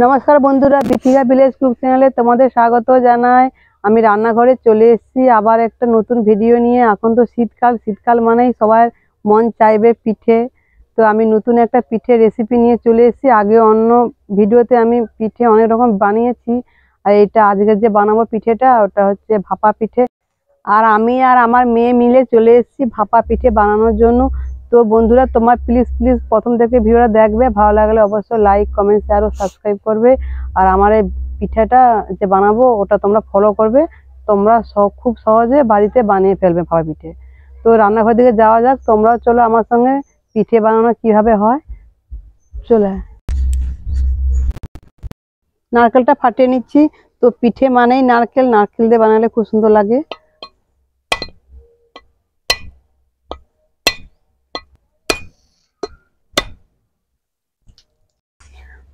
নমস্কার বন্ধুরা, Bithika village cook চ্যানেলে তোমাদের স্বাগত জানাই। আমি রান্নাঘরে চলে এসেছি আবার একটা নতুন ভিডিও নিয়ে। এখন তো শীতকাল মানেই সবার মন চাইবে পিঠে। তো আমি নতুন একটা পিঠে রেসিপি নিয়ে চলে এসেছি। আগে অন্য ভিডিওতে আমি পিঠে অনেক রকম বানিয়েছি, আর এটা আজকে যে বানাবো পিঠেটা, ওটা হচ্ছে ভাপা পিঠে। আর আমি আর আমার মেয়ে মিলে চলে এসেছি ভাপা পিঠে বানানোর জন্য। তো বন্ধুরা, তোমার প্লিজ প্লিজ প্রথম থেকে ভিডিওটা দেখবে, ভালো লাগলে অবশ্যই লাইক, কমেন্ট, শেয়ার ও সাবস্ক্রাইব করবে। আর আমার এই পিঠাটা যে বানাবো ওটা তোমরা ফলো করবে। তোমরা খুব সহজে বাড়িতে বানিয়ে ফেলবে ভাপা পিঠে। তো রান্নাঘর দিকে যাওয়া যাক, তোমরাও চলো আমার সঙ্গে পিঠে বানানো কিভাবে হয়। চলে নারকেলটা ফাটিয়ে নিচ্ছি। তো পিঠে মানেই নারকেল, নারকেল দিয়ে বানালে খুব সুন্দর লাগে।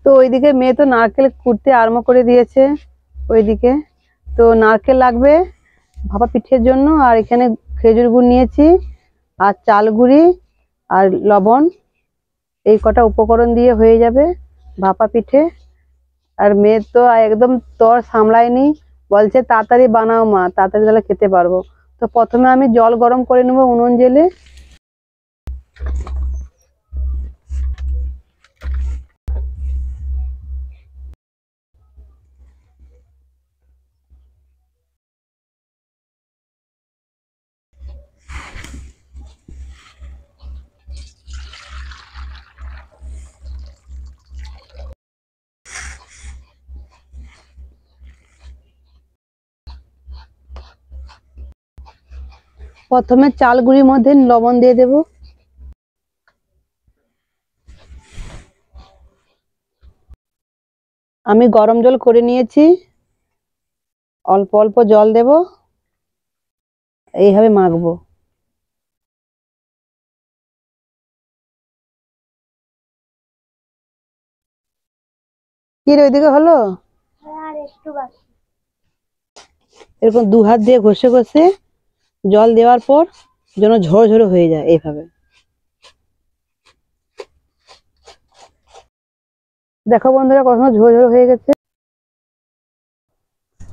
তো ওইদিকে মেয়ে তো নারকেল কুড়তে আরম্ভ করে দিয়েছে ওইদিকে। তো নারকেল লাগবে ভাপা পিঠের জন্য। আর এখানে খেজুর গুড় নিয়েছি, আর চাল গুঁড়ি, আর লবণ। এই কটা উপকরণ দিয়ে হয়ে যাবে ভাপা পিঠে। আর মেয়ে তো একদম তর সামলায়নি, বলছে তাড়াতাড়ি বানাও মা, তাড়াতাড়ি তাহলে খেতে পারবো। তো প্রথমে আমি জল গরম করে নেবো উনুন জেলে। প্রথমে চাল গুঁড়ির মধ্যে লবণ দিয়ে দেব। আমি গরম জল করে নিয়েছি, অল্প অল্প জল দেব, এইভাবে মাখবো। কি রে, ওইদিকে হলো? এরকম দু হাত দিয়ে ঘষে ঘষে জল দেওয়ার পর যেন ঝরো ঝরো হয়ে যায় এইভাবে। দেখো বন্ধুরা, কখনো ঝরো ঝরো হয়ে গেছে।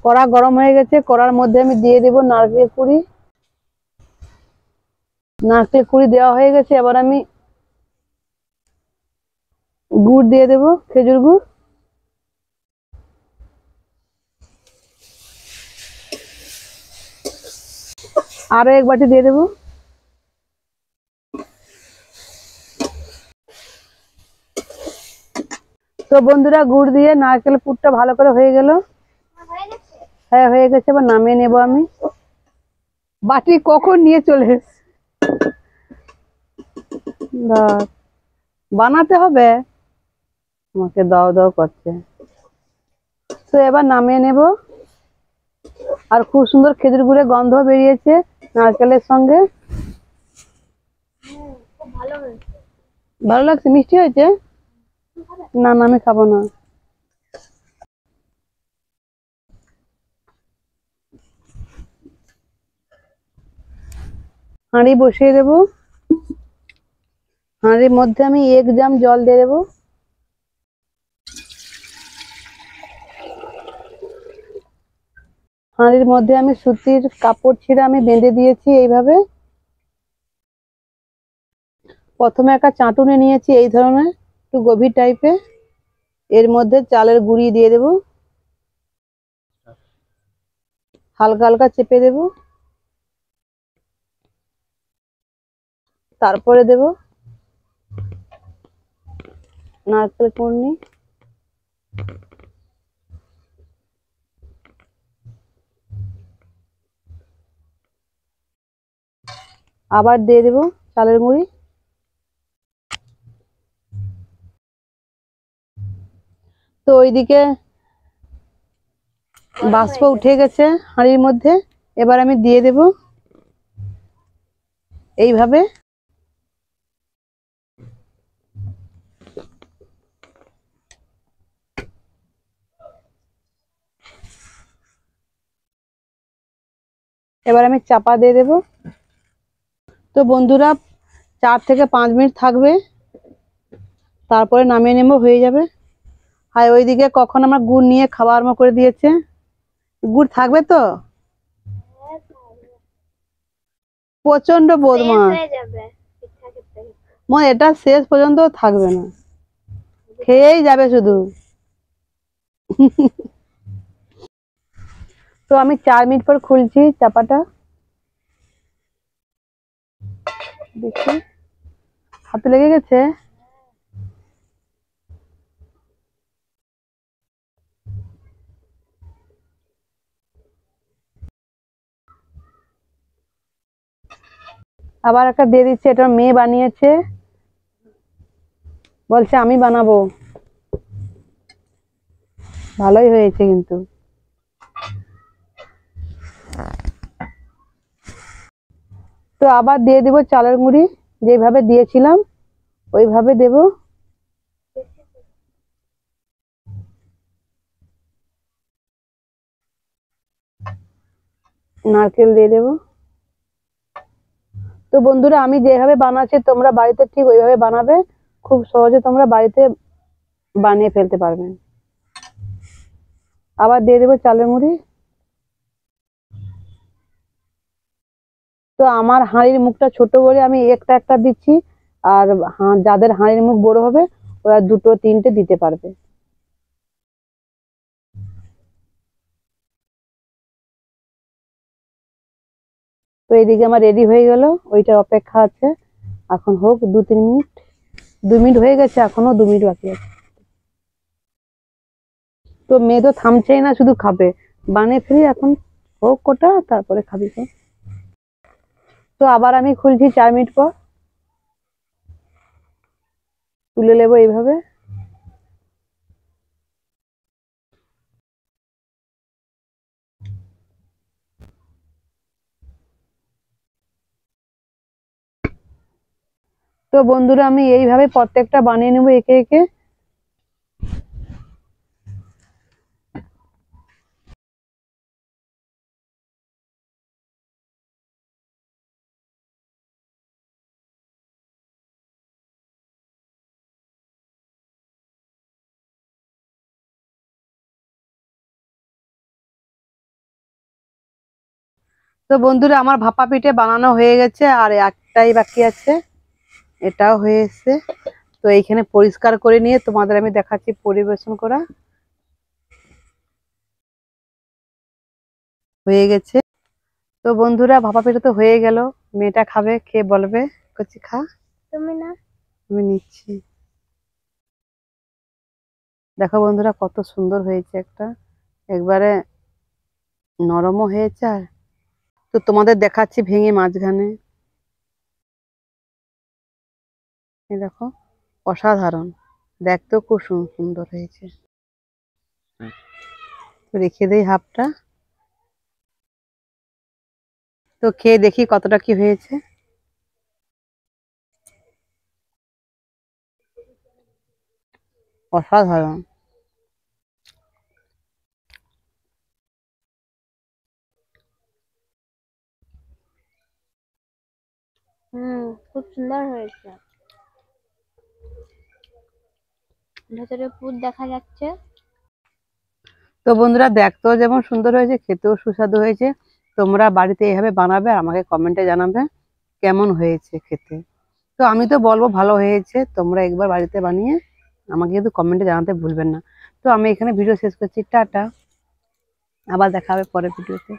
কড়া গরম হয়ে গেছে, কড়ার মধ্যে আমি দিয়ে দেব নারকেল কুড়ি। নারকেল কুড়ি দেওয়া হয়ে গেছে, এবার আমি গুড় দিয়ে দেব, খেজুর গুড়। আরো এক বাটি দিয়ে দেব। তো বন্ধুরা, গুড় দিয়ে নারকেল পুরটা ভালো করে হয়ে গেল। হ্যাঁ, হয়ে গেছে, এবার নামিয়ে নেব আমি। বাটি কখন নিয়ে চলে এসেছে, বানাতে হবে, আমাকে দাও দাও করছে। তো এবার নামিয়ে নেব। আর খুব সুন্দর খেজুর গুড়ের গন্ধ বেরিয়েছে নারকেলের সঙ্গে। ভালো লাগছে, মিষ্টি হয়েছে। না না, আমি খাবো না। হাঁড়ি বসিয়ে দেব। হাঁড়ির মধ্যে আমি 1 জাম জল দিয়ে দেবো। হাঁড়ির মধ্যে আমি সুতির কাপড় ছিঁড়ে আমি বেঁধে দিয়েছি এইভাবে। প্রথমে একটা চাটুনি নিয়েছি এই ধরনের, একটু গভীর টাইপের। এর মধ্যে চালের গুঁড়ি দিয়ে দেব, হালকা হালকা চেপে দেব। তারপরে দেব নারকেল কুড়নি। আবার দিয়ে দেব চালের গুঁড়ি। তো ওইদিকে বাষ্প উঠে গেছে হাঁড়ির মধ্যে, এবার আমি দিয়ে দেব এইভাবে। এবার আমি চাপা দিয়ে দেব। তো বন্ধুরা, 4 থেকে 5 মিনিট থাকবে, তারপরে নামিয়ে নেব, হয়ে যাবে। আর ওইদিকে কখন আমার গুড় নিয়ে খাওয়া আরম্ভ করে দিয়েছে। গুড় থাকবে তো? প্রচন্ড বদমাস। মা এটা শেষ পর্যন্ত থাকবে না, খেয়েই যাবে শুধু। তো আমি 4 মিনিট পর খুলছি চাপাটা, দেখি হাতে লেগে গেছে। আবার একটা দিয়ে দিচ্ছে, এটা মেয়ে বানিয়েছে, বলছে আমি বানাবো। ভালোই হয়েছে কিন্তু। তো আবার দিয়ে দেবো চালের গুঁড়ি, যেভাবে দিয়েছিলাম ওইভাবে দেব। নারকেল দিয়ে দেবো। তো বন্ধুরা আমি যেভাবে বানাচ্ছি তোমরা বাড়িতে ঠিক ওইভাবে বানাবে, খুব সহজে তোমরা বাড়িতে বানিয়ে ফেলতে পারবে। আবার দিয়ে দেবো চালের গুঁড়ি। তো আমার হাঁড়ির মুখটা ছোট বলে আমি একটা একটা দিচ্ছি, আর যাদের হাঁড়ির মুখ বড় হবে ওরা 2 3টে দিতে পারবে। তো এইদিকে আমার রেডি হয়ে গেল, ওইটার অপেক্ষা আছে, এখন হোক 2 3 মিনিট। 2 মিনিট হয়ে গেছে, এখনো 2 মিনিট বাকি আছে। তো মেয়ে তো থামছেই না, শুধু খাবে। বানিয়ে ফেলি এখন, হোক কোটা, তারপরে খাবি তো। তো আবার আমি খুলছি 4 মিনিট পর, তুলে নেবো এইভাবে। তো বন্ধুরা আমি এইভাবে প্রত্যেকটা বানিয়ে নেবো একে একে। তো বন্ধুরা আমার ভাপা পিঠে বানানো হয়ে গেছে, আর একটাই বাকি আছে, এটাও হয়ে এসছে। তো এইখানে পরিষ্কার করে নিয়ে তোমাদের আমি দেখাচ্ছি পরিবেশন করা হয়ে গেছে। তো বন্ধুরা ভাপা পিঠে তো হয়ে গেল, মেয়েটা খাবে, খেয়ে বলবে, কচি খা। তুমি না? আমি নিচ্ছি। দেখো বন্ধুরা কত সুন্দর হয়েছে, একটা একবারে নরমও হয়েছে। আর তো তোমাদের দেখাচ্ছি ভেঙে মাঝখানে, এই দেখো অসাধারণ, দেখতেও খুব সুন্দর হয়েছে। রেখে দেই হাফটা, তো খেয়ে দেখি কতটা কি হয়েছে। অসাধারণ। খুব সুন্দর হয়েছে। ভেতরে পুর দেখা যাচ্ছে। তো বন্ধুরা দেখতেও যেমন সুন্দর হয়েছে, খেতেও সুস্বাদু হয়েছে। তোমরা বাড়িতে এইভাবে বানাবে, আর আমাকে কমেন্টে জানাবে কেমন হয়েছে খেতে। তো আমি তো বলবো ভালো হয়েছে, তোমরা একবার বাড়িতে বানিয়ে আমাকে কিন্তু কমেন্টে জানাতে ভুলবেন না। তো আমি এখানে ভিডিও শেষ করছি, টাটা, আবার দেখা হবে পরের ভিডিওতে।